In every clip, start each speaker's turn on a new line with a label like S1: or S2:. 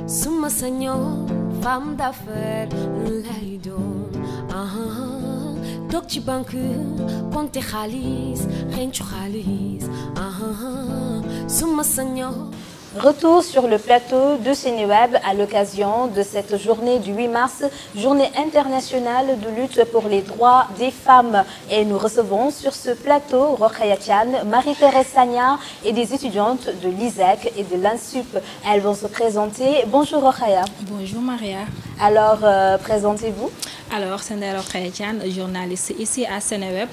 S1: Suma Senhor, femme d'affaires, l'aido. Toc ci banque, compte khalis, rencho khalis. Suma Senhor.
S2: Retour sur le plateau de Seneweb à l'occasion de cette journée du 8 mars, journée internationale de lutte pour les droits des femmes. Et nous recevons sur ce plateau Rokhaya Thiam, Marie-Thérèse Sagna et des étudiantes de l'ISEC et de l'INSUP. Elles vont se présenter. Bonjour Rokhaya.
S3: Bonjour Maria.
S2: Alors, présentez-vous.
S3: Alors, c'est Rokhaya Thiam, journaliste ici à Seneweb.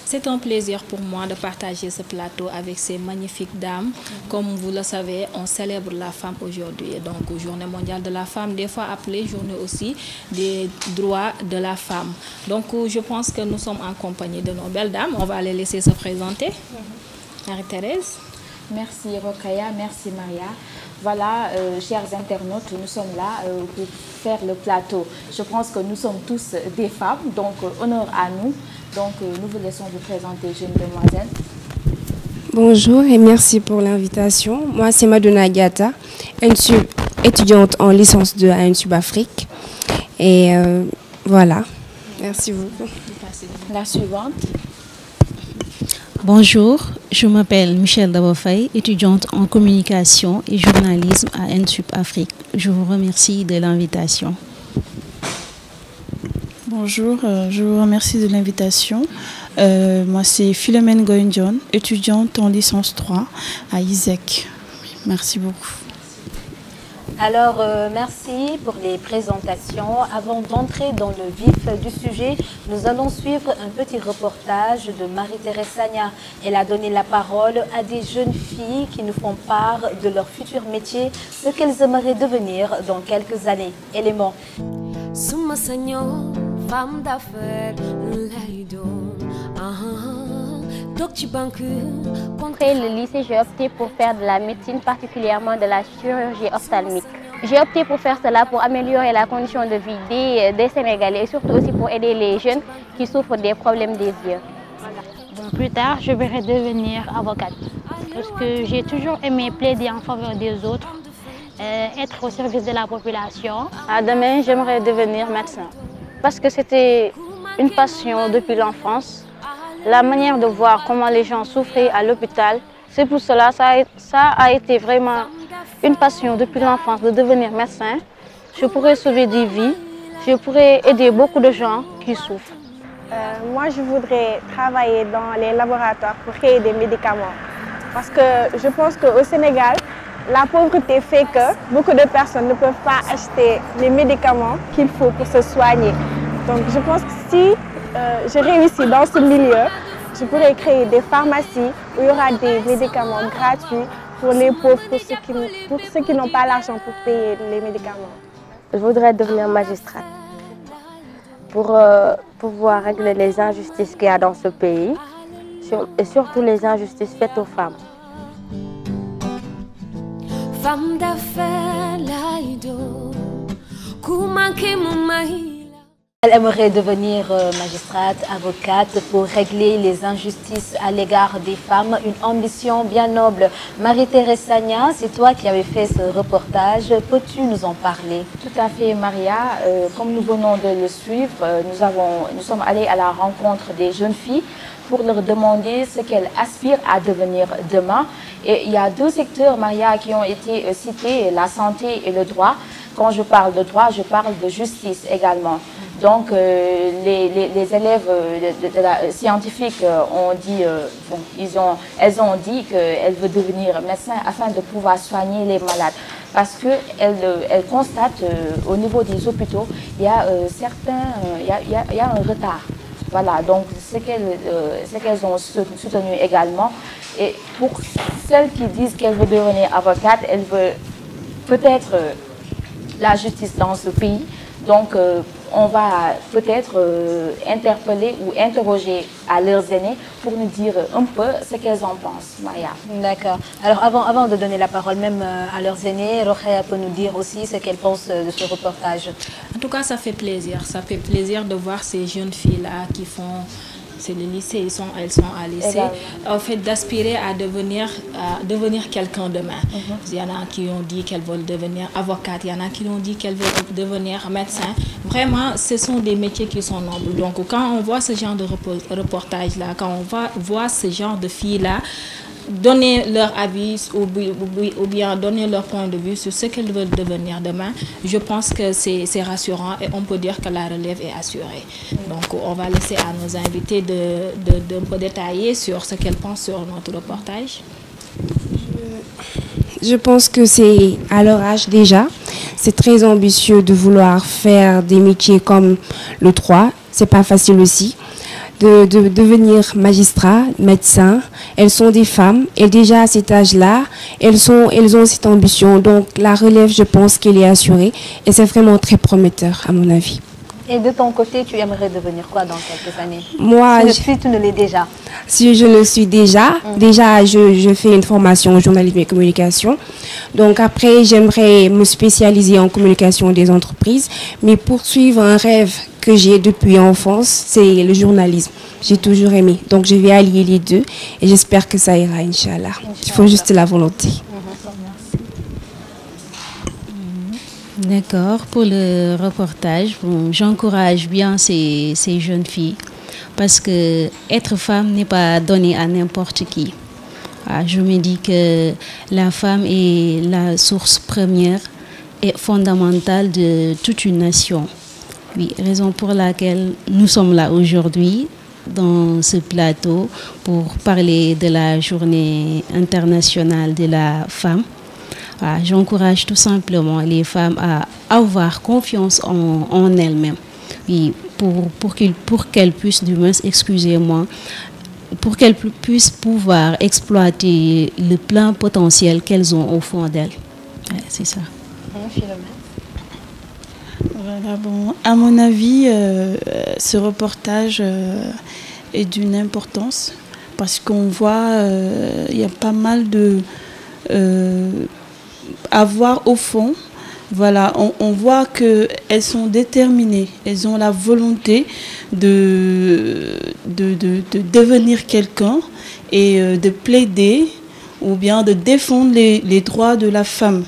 S3: C'est un plaisir pour moi de partager ce plateau avec ces magnifiques dames. Comme vous le savez, on célèbre la femme aujourd'hui. Donc, Journée mondiale de la femme, des fois appelée journée aussi des droits de la femme. Donc, je pense que nous sommes en compagnie de nos belles dames. On va les laisser se présenter. Marie-Thérèse.
S4: Merci Rokhaya, merci Maria. Voilà, chers internautes, nous sommes là pour faire le plateau. Je pense que nous sommes tous des femmes, donc honneur à nous. Donc nous vous laissons vous présenter, jeune demoiselle.
S5: Bonjour et merci pour l'invitation. Moi, c'est Madonna Agata, étudiante en licence 2 à INSUB Afrique. Et voilà, merci beaucoup.
S4: La suivante.
S6: Bonjour, je m'appelle Michelle Dabofay, étudiante en communication et journalisme à INSUB Afrique. Je vous remercie de l'invitation.
S7: Bonjour, je vous remercie de l'invitation. Moi, c'est Philomène Goïndjon, étudiante en licence 3 à ISEC. Merci beaucoup.
S2: Alors, merci pour les présentations. Avant d'entrer dans le vif du sujet, nous allons suivre un petit reportage de Marie-Thérèse Sagna. Elle a donné la parole à des jeunes filles qui nous font part de leur futur métier, ce qu'elles aimeraient devenir dans quelques années. Élément.
S1: Suma Senhor, femme d'affaires, l'aido.
S8: Après le lycée, j'ai opté pour faire de la médecine, particulièrement de la chirurgie ophtalmique. J'ai opté pour faire cela pour améliorer la condition de vie des Sénégalais et surtout aussi pour aider les jeunes qui souffrent des problèmes des yeux.
S9: Bon, plus tard, je voudrais devenir avocate parce que j'ai toujours aimé plaider en faveur des autres, être au service de la population.
S10: Demain, j'aimerais devenir médecin parce que c'était une passion depuis l'enfance. La manière de voir comment les gens souffraient à l'hôpital, c'est pour cela que ça a été vraiment une passion depuis l'enfance de devenir médecin. Je pourrais sauver des vies, je pourrais aider beaucoup de gens qui souffrent.
S11: Moi, je voudrais travailler dans les laboratoires pour créer des médicaments. Parce que je pense qu'au Sénégal, la pauvreté fait que beaucoup de personnes ne peuvent pas acheter les médicaments qu'il faut pour se soigner. Donc je pense que si je réussis dans ce milieu, je pourrais créer des pharmacies où il y aura des médicaments gratuits pour les pauvres, pour ceux qui n'ont pas l'argent pour payer les médicaments.
S12: Je voudrais devenir magistrate pour pouvoir régler les injustices qu'il y a dans ce pays et surtout les injustices faites aux femmes.
S1: Femme d'affaires, l'aido.
S2: Elle aimerait devenir magistrate, avocate pour régler les injustices à l'égard des femmes. Une ambition bien noble. Marie-Thérèse Sagna, c'est toi qui avais fait ce reportage. Peux-tu nous en parler?
S4: Tout à fait, Maria. Comme nous venons de le suivre, nous sommes allés à la rencontre des jeunes filles pour leur demander ce qu'elles aspirent à devenir demain. Et il y a deux secteurs, Maria, qui ont été cités, la santé et le droit. Quand je parle de droit, je parle de justice également. Donc, les élèves scientifiques ont dit, elles ont dit qu'elles veulent devenir médecins afin de pouvoir soigner les malades. Parce qu'elles constatent au niveau des hôpitaux, il y a un retard. Voilà, donc ce qu'elles ont soutenu également. Et pour celles qui disent qu'elles veulent devenir avocates, elles veulent peut-être la justice dans ce pays. Donc, on va peut-être interpeller ou interroger à leurs aînés pour nous dire un peu ce qu'elles en pensent, Maya.
S2: D'accord. Alors, avant de donner la parole même à leurs aînés, Rokhaya peut nous dire aussi ce qu'elle pense de ce reportage.
S3: En tout cas, ça fait plaisir. Ça fait plaisir de voir ces jeunes filles-là qui font c'est le lycée, elles sont à lycée, en fait d'aspirer à devenir quelqu'un demain. Il y en a qui ont dit qu'elles veulent devenir avocates, il y en a qui ont dit qu'elles veulent devenir médecins. Vraiment, ce sont des métiers qui sont nobles. Donc quand on voit ce genre de reportage-là, quand on voit ce genre de filles-là, donner leur avis ou bien donner leur point de vue sur ce qu'elles veulent devenir demain, je pense que c'est rassurant et on peut dire que la relève est assurée. Donc on va laisser à nos invités de peu détailler sur ce qu'elles pensent sur notre reportage.
S5: Je pense que c'est à leur âge déjà, c'est très ambitieux de vouloir faire des métiers comme le droit, c'est pas facile aussi. De devenir magistrat, médecin. Elles sont des femmes et déjà à cet âge-là, elles ont cette ambition. Donc la relève, je pense qu'elle est assurée et c'est vraiment très prometteur à mon avis.
S2: Et de ton côté, tu aimerais devenir quoi dans quelques années?
S5: Moi,
S2: si tu ne l'es déjà.
S5: Si je le suis déjà, je fais une formation en journalisme et communication. Donc après, j'aimerais me spécialiser en communication des entreprises, mais poursuivre un rêve que j'ai depuis enfance, c'est le journalisme. J'ai toujours aimé. Donc je vais allier les deux et j'espère que ça ira, Inch'Allah. Il faut juste la volonté.
S6: D'accord, pour le reportage, bon, j'encourage bien ces jeunes filles parce que être femme n'est pas donné à n'importe qui. Je me dis que la femme est la source première et fondamentale de toute une nation. Oui, raison pour laquelle nous sommes là aujourd'hui dans ce plateau pour parler de la journée internationale de la femme. J'encourage tout simplement les femmes à avoir confiance en elles-mêmes. Oui, pour qu'elles puissent, du moins, excusez-moi, pour qu'elles puissent pouvoir exploiter le plein potentiel qu'elles ont au fond d'elles. C'est ça.
S7: Voilà, bon, à mon avis, ce reportage est d'une importance parce qu'on voit, il y a pas mal de... à voir au fond, voilà, on voit qu'elles sont déterminées, elles ont la volonté de devenir quelqu'un et de plaider ou bien de défendre les droits de la femme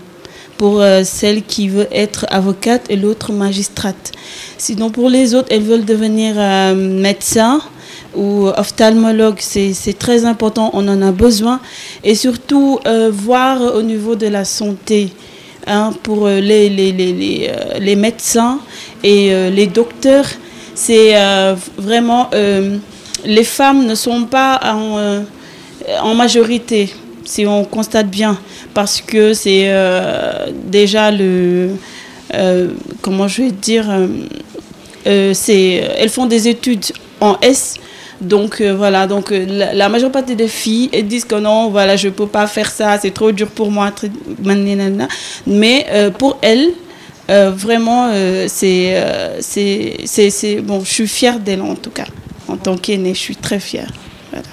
S7: pour celle qui veut être avocate et l'autre magistrate. Sinon pour les autres, elles veulent devenir médecin ou ophtalmologue, c'est très important, on en a besoin. Et surtout, voir au niveau de la santé, pour les médecins et les docteurs, c'est vraiment... les femmes ne sont pas en majorité, si on constate bien, parce que c'est déjà le... comment je vais dire... elles font des études en S. Donc voilà, donc la majeure partie des filles elles disent que non, voilà, je peux pas faire ça, c'est trop dur pour moi. Mais pour elles, vraiment, c'est bon. Je suis fière d'elle en tout cas, en tant qu'aînée, je suis très fière. Voilà.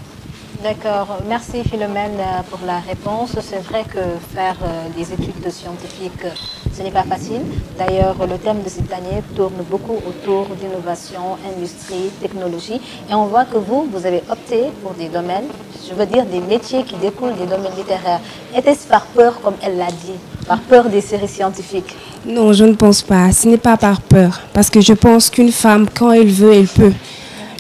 S2: D'accord, merci Philomène pour la réponse. C'est vrai que faire des études scientifiques, ce n'est pas facile. D'ailleurs, le thème de cette année tourne beaucoup autour d'innovation, industrie, technologie. Et on voit que vous avez opté pour des domaines, je veux dire des métiers qui découlent des domaines littéraires. Était-ce par peur, comme elle l'a dit, par peur des séries scientifiques?
S5: Non, je ne pense pas. Ce n'est pas par peur. Parce que je pense qu'une femme, quand elle veut, elle peut.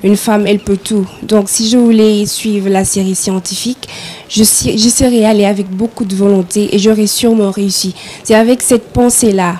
S5: Une femme, elle peut tout. Donc, si je voulais suivre la série scientifique, je serais allée avec beaucoup de volonté et j'aurais sûrement réussi. C'est avec cette pensée-là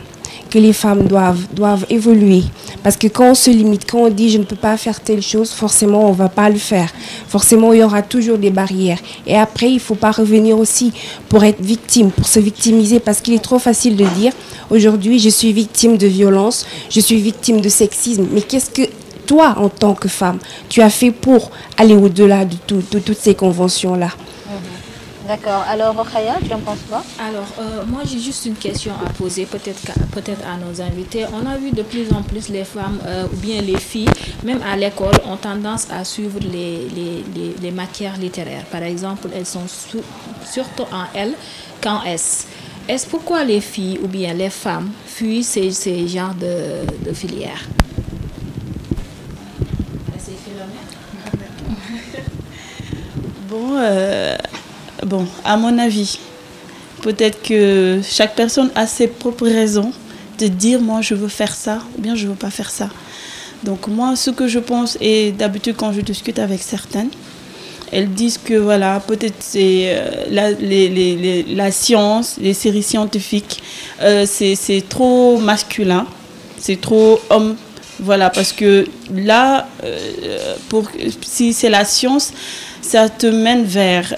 S5: que les femmes doivent évoluer. Parce que quand on se limite, quand on dit je ne peux pas faire telle chose, forcément, on ne va pas le faire. Forcément, il y aura toujours des barrières. Et après, il ne faut pas revenir aussi pour être victime, pour se victimiser. Parce qu'il est trop facile de dire, aujourd'hui, je suis victime de violence, je suis victime de sexisme. Mais qu'est-ce que toi, en tant que femme, tu as fait pour aller au-delà de toutes ces conventions-là?
S2: D'accord. Alors, Rokhaya, tu en penses quoi?
S3: Alors, moi, j'ai juste une question à poser, peut-être à nos invités. On a vu de plus en plus les femmes, ou bien les filles, même à l'école, ont tendance à suivre les matières littéraires. Par exemple, elles sont surtout en L qu'en S. Est-ce pourquoi les filles, ou bien les femmes, fuient ces genres de filières?
S7: Bon, à mon avis, peut-être que chaque personne a ses propres raisons de dire moi je veux faire ça ou bien je veux pas faire ça. Donc moi ce que je pense, et d'habitude quand je discute avec certaines, elles disent que voilà, peut-être c'est la science, les séries scientifiques, c'est trop masculin, c'est trop homme. Voilà, parce que là, si c'est la science, ça te mène vers,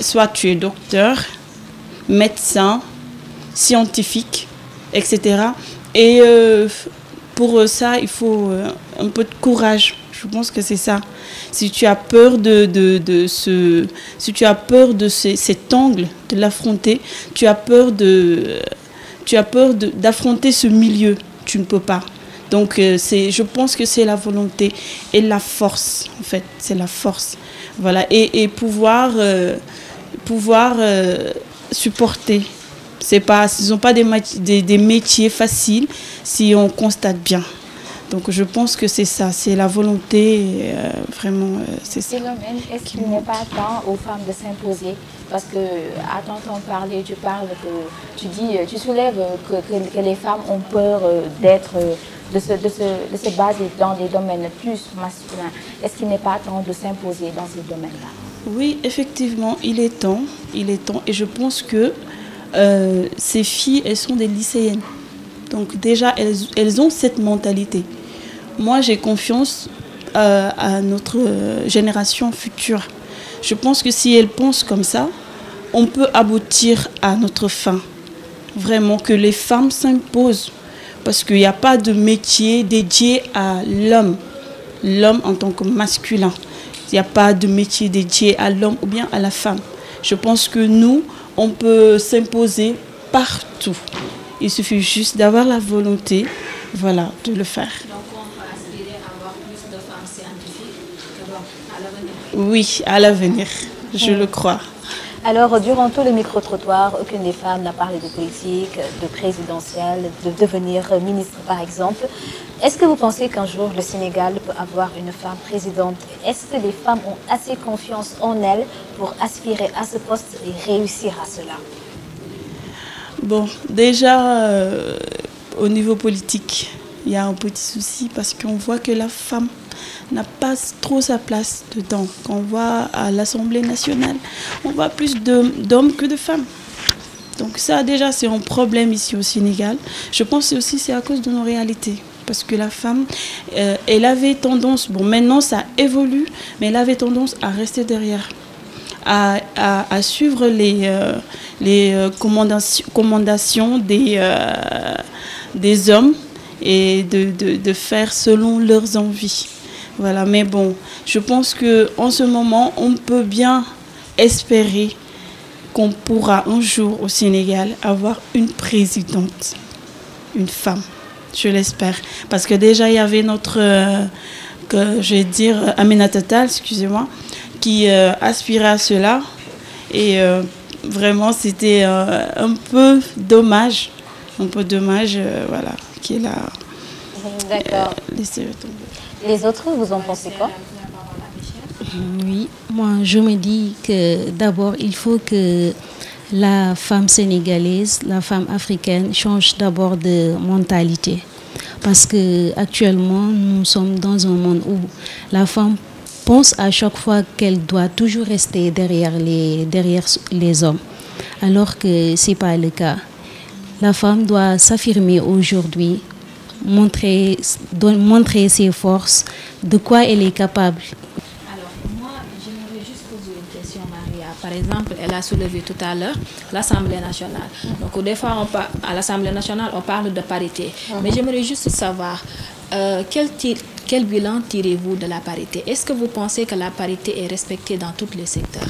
S7: soit tu es docteur, médecin, scientifique, etc. Et pour ça, il faut un peu de courage. Je pense que c'est ça. Si tu as peur cet angle, de l'affronter, tu as peur d'affronter ce milieu, tu ne peux pas. Donc je pense que c'est la volonté et la force, en fait, c'est la force. Voilà, et pouvoir supporter. Ce ne sont pas des métiers faciles si on constate bien. Donc je pense que c'est ça, c'est la volonté, vraiment, c'est ça.
S4: Est-ce qu'il n'est pas temps aux femmes de s'imposer? Parce que, à t'entendre parler, tu soulèves que les femmes ont peur de se baser dans des domaines plus masculins. Est-ce qu'il n'est pas temps de s'imposer dans ces domaines-là?
S7: Oui, effectivement, il est temps, et je pense que ces filles, elles sont des lycéennes. Donc déjà, elles ont cette mentalité. Moi, j'ai confiance à notre génération future. Je pense que si elles pensent comme ça, on peut aboutir à notre fin. Vraiment, que les femmes s'imposent. Parce qu'il n'y a pas de métier dédié à l'homme. L'homme en tant que masculin. Il n'y a pas de métier dédié à l'homme ou bien à la femme. Je pense que nous, on peut s'imposer partout. Il suffit juste d'avoir la volonté, voilà, de le faire.
S3: Donc on peut aspirer à avoir plus de femmes scientifiques à l'avenir.
S7: Oui, à l'avenir, je le crois.
S2: Alors, durant tout le micro-trottoir, aucune des femmes n'a parlé de politique, de présidentielle, de devenir ministre par exemple. Est-ce que vous pensez qu'un jour le Sénégal peut avoir une femme présidente? Est-ce que les femmes ont assez confiance en elles pour aspirer à ce poste et réussir à cela?
S7: Bon, déjà, au niveau politique, il y a un petit souci parce qu'on voit que la femme n'a pas trop sa place dedans. Quand on voit à l'Assemblée nationale, on voit plus d'hommes que de femmes. Donc ça, déjà, c'est un problème ici au Sénégal. Je pense aussi que c'est à cause de nos réalités. Parce que la femme, elle avait tendance, bon maintenant ça évolue, mais elle avait tendance à rester derrière, à suivre les commandations des hommes et de faire selon leurs envies. Voilà, mais bon, je pense qu'en ce moment, on peut bien espérer qu'on pourra un jour au Sénégal avoir une présidente, une femme. Je l'espère. Parce que déjà, il y avait notre, je vais dire, Aminata Tall, excusez-moi, qui aspirait à cela. Et vraiment, c'était un peu dommage. Voilà, qu'il a laissé tomber.
S2: Les autres, vous en pensez quoi?
S6: Oui, moi, je me dis que d'abord, il faut que la femme sénégalaise, la femme africaine change d'abord de mentalité. Parce qu'actuellement, nous sommes dans un monde où la femme pense à chaque fois qu'elle doit toujours rester derrière les hommes. Alors que ce n'est pas le cas. La femme doit s'affirmer aujourd'hui, montrer ses forces, de quoi elle est capable.
S3: Par exemple, elle a soulevé tout à l'heure l'Assemblée nationale. Donc, des fois, à l'Assemblée nationale, on parle de parité. Mais j'aimerais juste savoir, quel bilan tirez-vous de la parité? Est-ce que vous pensez que la parité est respectée dans tous les secteurs?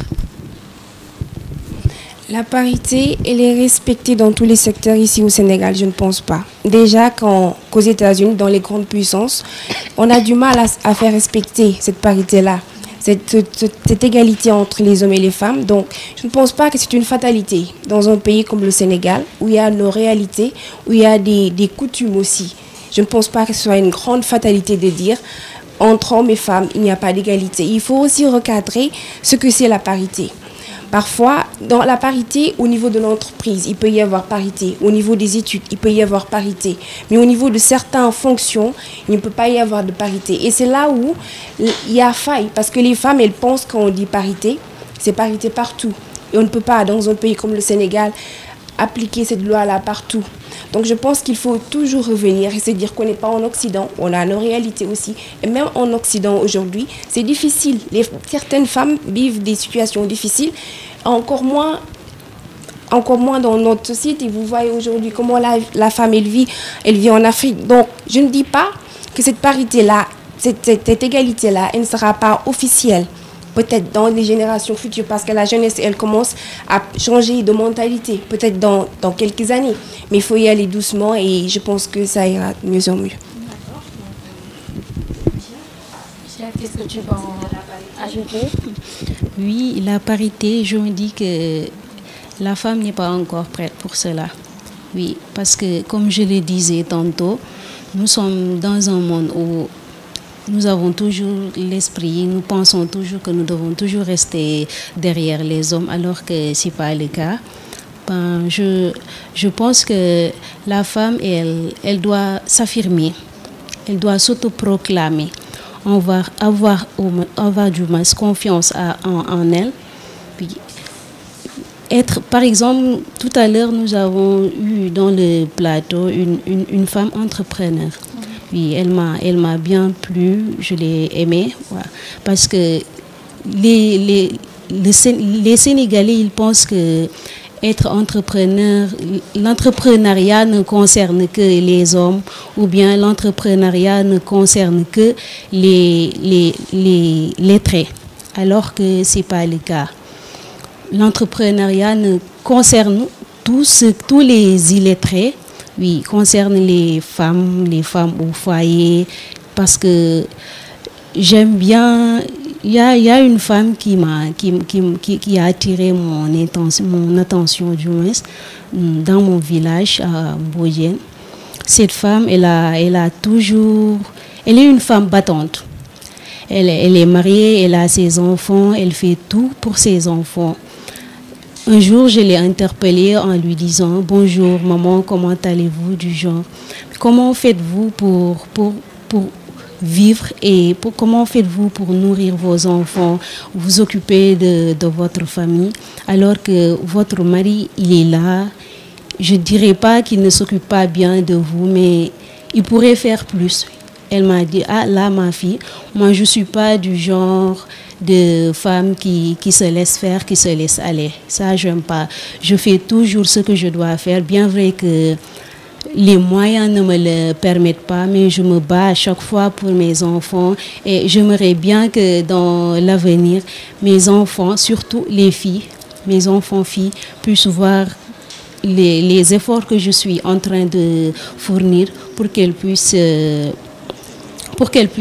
S5: La parité, elle est respectée dans tous les secteurs ici au Sénégal, je ne pense pas. Déjà qu'aux États-Unis, dans les grandes puissances, on a du mal à faire respecter cette parité-là. Cette égalité entre les hommes et les femmes. Donc, je ne pense pas que c'est une fatalité dans un pays comme le Sénégal, où il y a nos réalités, où il y a des coutumes aussi. Je ne pense pas que ce soit une grande fatalité de dire entre hommes et femmes, il n'y a pas d'égalité. Il faut aussi recadrer ce que c'est la parité. Parfois, dans la parité, au niveau de l'entreprise, il peut y avoir parité. Au niveau des études, il peut y avoir parité. Mais au niveau de certaines fonctions, il ne peut pas y avoir de parité. Et c'est là où il y a faille. Parce que les femmes, elles pensent quand on dit parité, c'est parité partout. Et on ne peut pas, dans un pays comme le Sénégal, appliquer cette loi-là partout. Donc je pense qu'il faut toujours revenir et se dire qu'on n'est pas en Occident, on a nos réalités aussi. Et même en Occident aujourd'hui, c'est difficile. Certaines femmes vivent des situations difficiles, encore moins dans notre société. Vous voyez aujourd'hui comment la femme, elle vit en Afrique. Donc je ne dis pas que cette parité-là, cette égalité-là, elle ne sera pas officielle. Peut-être dans les générations futures, parce que la jeunesse, elle commence à changer de mentalité, peut-être dans quelques années. Mais il faut y aller doucement et je pense que ça ira de mieux en mieux.
S2: Qu'est-ce que tu vas ajouter?
S6: Oui, la parité, je me dis que la femme n'est pas encore prête pour cela. Oui, parce que comme je le disais tantôt, nous sommes dans un monde où nous avons toujours l'esprit, nous pensons toujours que nous devons toujours rester derrière les hommes, alors que ce n'est pas le cas. Ben, je pense que la femme, elle doit s'affirmer, elle doit s'autoproclamer. On va avoir du moins confiance en elle. Puis par exemple, tout à l'heure, nous avons eu dans le plateau une femme entrepreneur. Oui, elle m'a bien plu, je l'ai aimée, voilà. Parce que les Sénégalais, ils pensent que être entrepreneur, l'entrepreneuriat ne concerne que les hommes, ou bien l'entrepreneuriat ne concerne que les lettrés, alors que ce n'est pas le cas. L'entrepreneuriat ne concerne tous les illettrés. Oui, concerne les femmes au foyer, parce que j'aime bien. Il y a une femme qui a attiré mon attention du moins dans mon village à Boyenne. Cette femme, elle est une femme battante. Elle est mariée, elle a ses enfants, elle fait tout pour ses enfants. Un jour, je l'ai interpellée en lui disant « Bonjour maman, comment allez-vous » du genre. Comment faites-vous pour vivre et comment faites-vous pour nourrir vos enfants, vous occuper de votre famille, alors que votre mari, il est là. Je ne dirais pas qu'il ne s'occupe pas bien de vous, mais il pourrait faire plus. Elle m'a dit « Ah là, ma fille, moi je ne suis pas du genre de femme qui se laisse faire, qui se laisse aller. Ça, je n'aime pas. Je fais toujours ce que je dois faire, bien vrai que les moyens ne me le permettent pas, mais je me bats à chaque fois pour mes enfants et j'aimerais bien que dans l'avenir, mes enfants, surtout les filles, mes enfants filles, puissent voir les efforts que je suis en train de fournir pour qu'elles puissent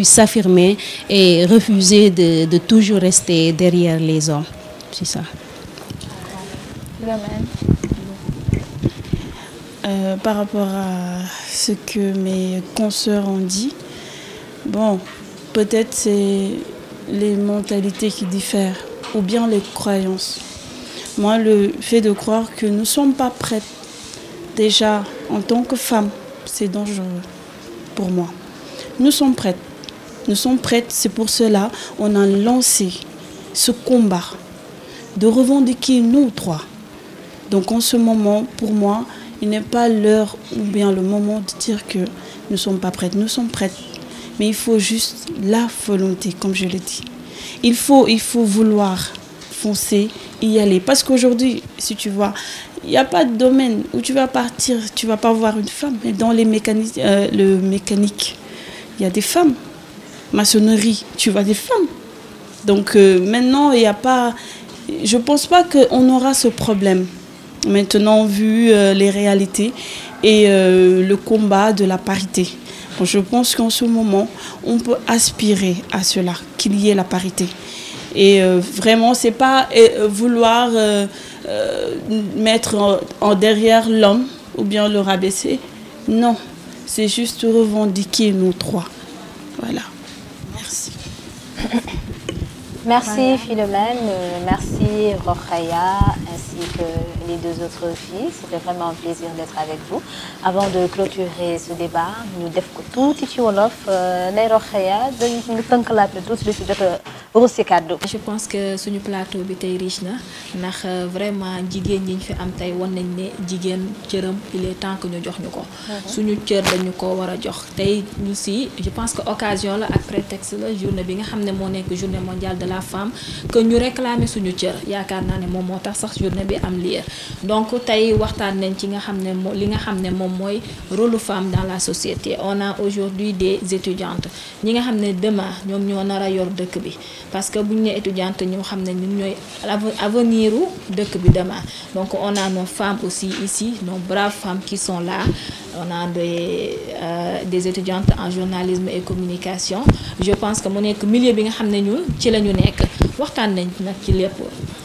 S6: s'affirmer et refuser de toujours rester derrière les hommes. C'est ça.
S7: Par rapport à ce que mes consoeurs ont dit, bon, peut-être c'est les mentalités qui diffèrent ou bien les croyances. Moi, le fait de croire que nous ne sommes pas prêtes, déjà en tant que femmes, c'est dangereux pour moi. Nous sommes prêtes. Nous sommes prêtes, c'est pour cela qu'on a lancé ce combat de revendiquer nos droits. Donc en ce moment, pour moi, il n'est pas l'heure ou bien le moment de dire que nous ne sommes pas prêtes. Nous sommes prêtes, mais il faut juste la volonté, comme je l'ai dit. Il faut vouloir foncer, y aller. Parce qu'aujourd'hui, si tu vois, il n'y a pas de domaine où tu vas partir, tu ne vas pas voir une femme. Mais dans le mécanique, il y a des femmes. Maçonnerie, tu vois des femmes. Donc maintenant, il n'y a pas... Je ne pense pas qu'on aura ce problème. Maintenant, vu les réalités et le combat de la parité. Donc, je pense qu'en ce moment, on peut aspirer à cela, qu'il y ait la parité. Et vraiment, ce n'est pas vouloir mettre en derrière l'homme ou bien le rabaisser. Non, c'est juste revendiquer nos droits. Voilà. Merci.
S2: Merci Philomène, merci Rokhaya ainsi que les deux autres filles. C'était vraiment un plaisir d'être avec vous. Avant de clôturer ce débat, ñu def ko tuuti ci wolof Ndeye Rokhaya dañu tënkalaat tuuti lu ci jot a ruus ci kàddu.
S3: Je pense que suñu plateau bi tey riche na ndax vraiment jigéen ñi ñu fi am tey wan nañ ne jigéen cëram il est temps que ñu jox ñu ko. suñu cër dañu ko war a jox tey ñu si je pense que occasion la ak prétexte la journée bi nga xam ne moo nekk journée mondiale de la femme que ñu réclamer suñu cër yaakaar naa ne moom moo tax sax journée bi am lieu donc tey waxtaan nañ ci nga xam ne li nga xam ne moom mooy rôle femme dans la société. On a aujourd'hui des étudiantes ñi nga xam ne demain ñoom ñoo nar a yor dëkk bi parce que bu ñu nee étudiante ñoo xam ne ñun ñooy avenir u dëkk bi demain. Donc on a nos femmes aussi ici, nos braves femmes qui sont là. On a des étudiantes en journalisme et communication. Je pense que mu nekk milieu bi nga xam ne ñun ci la ñu nekk waxtaan nañ nag ci lépp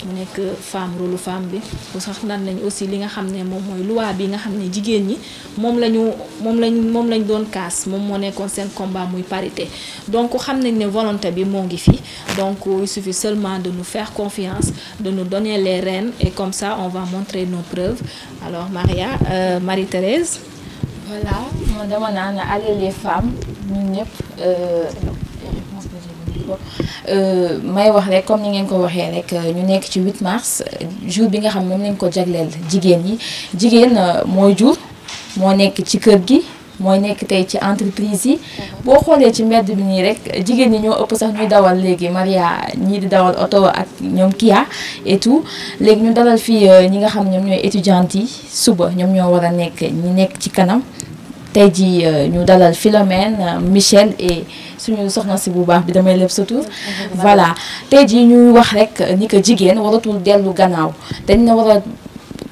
S3: mu nekk femme rôle femme bi waxtaan nañ aussi li nga xam ne moom mooy loi bi nga xam ne jigéen ñi moom lañ doon kaas moom moo nekkoon seen combat muy parité. Donc xam nañ ne volonté bi moo ngi fi donc il suffit seulement de nous faire confiance, de nous donner les rênes et comme ça on va montrer nos preuves. Alors Marie-Thérèse.
S4: Voilà, man dama naan allez les femmes ñun ñëpp may wax rek comme ni ngeen ko waxee rek ñu nekk ci 8 mars jour bi nga xam moom lañ ko jagleel jigéen ñi jigéen mooy jur moo nekk ci kër gi mooy nekk tey ci entreprise yi boo xoolee ci mbedd bi nii rek jigéen ñi ñoo ëpp sax ñuy dawal léegi Maria ñii di dawal oto ak ñoom Kia et tout léegi ñu dalal fii ñi nga xam ñoom ñooy étudiantes yi suba ñoom ñoo war a nekk ñi nekk ci kanam tey ji ñu dalal Philomène Michel et suñu soxna si bu baax bi damay lépp surtout voilà tey ji ñuy wax rek ni que jigéen waratul dellu gannaaw dañ na war a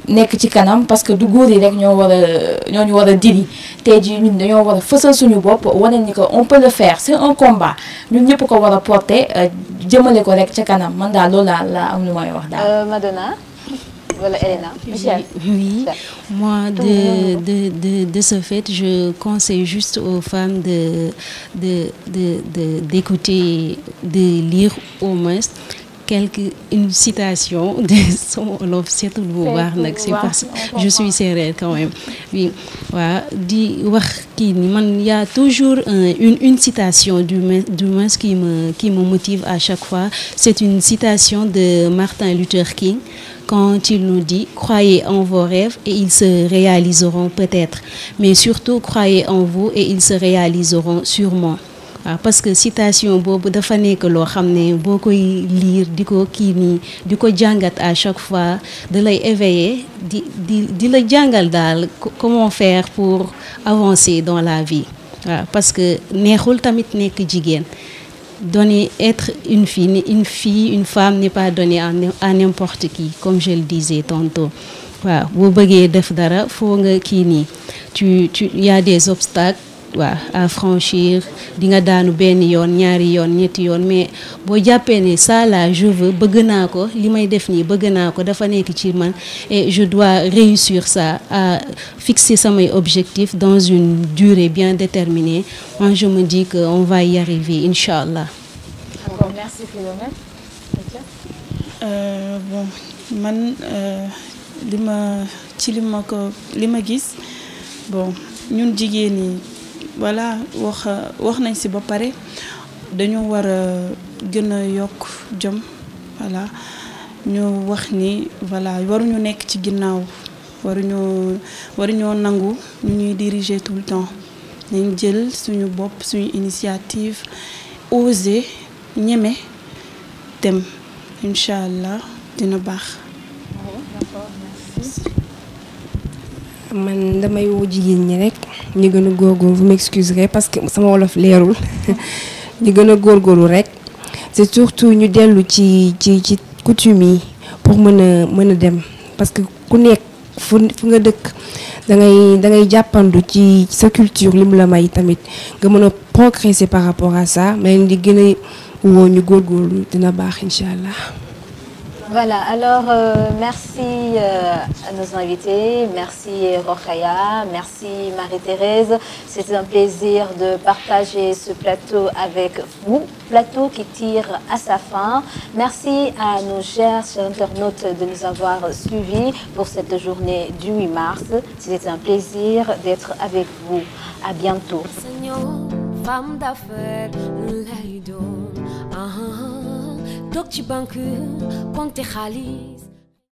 S4: nekk ci kanam parce que du góor yi rek ñoo ñu war a diri tey jii ñun dañoo war a fësal suñu bopp wane ni que on peut le faire c'est un combat ñun ñëpp ko war a porter jëmale ko rek ca kanam man daal loolu la am lu may wax daal.
S2: Madonna wala Elena. Michel.
S6: Oui, moi de ce fait je conseille juste aux femmes d'écouter, de lire au moins une citation de son wolof seetul bu baax nag c'est parce que je suis sérère quand même oui waaw di wax kii ni man y a toujours une citation du moins qui me motive à chaque fois. C'est une citation de Martin Luther King quand il nous dit croyez en vos rêves et ils se réaliseront peut-être, mais surtout croyez en vous et ils se réaliseront sûrement. waaw parce que citation boobu dafa nekk loo xam ne boo koy lire di ko kii nii di ko jàngat à chaque fois da lay éveiller di la jàngal daal comment faire pour avancer dans la vie waaw parce que neexul tamit nekk jigéen donner être une fille une femme n'est pas donnée à n'importe qui comme je le disais tantôt waaw boo bëggee def dara foo nga kii nii y a des obstacles waaw à franchir di nga daanu benn yoon ñaari yoon ñetti yoon mais boo jàppee ne ça là je veux bëgg naa ko li may def nii bëgg naa ko dafa nekk ci man et je dois réussir ça à fixer samay objectifs dans une durée bien déterminée. Moi je me dis que on va y arriver inchallah.
S4: Merci Philomène.
S7: Bon man li ma gis bon ñun jigéen ñi voilà wax nañ ci ba pare dañoo war a gën a yokk jom voilà ñu wax ni voilà waruñu nekk ci ginnaaw waruñoo nangu ñu ñuy diriger tout le temps nañ jël suñu bopp suñu initiative oser ñeme dem inchallah dina baax.
S5: man damay woo jigéen ñi rek ñu gën a góorgóorlu vous m'excuserez parce que sama wolof leerul ñu gën a góorgóorlu rek c'est surtout ñu dellu ci coutume yi pour mën a dem parce que ku nekk fu nga dëkk da ngay jàppandu ci sa culture lim la may tamit nga mën a progresser par rapport à ça mais di gën a woo ñu góorgóorlu dina baax incha allah.
S2: Voilà, alors merci à nos invités, merci Rokhaya, merci Marie-Thérèse. C'était un plaisir de partager ce plateau avec vous, plateau qui tire à sa fin. Merci à nos chers internautes de nous avoir suivis pour cette journée du 8 mars. C'était un plaisir d'être avec vous. À bientôt.
S1: Femme d'affaires, lay doon toog ci banque compte xaalis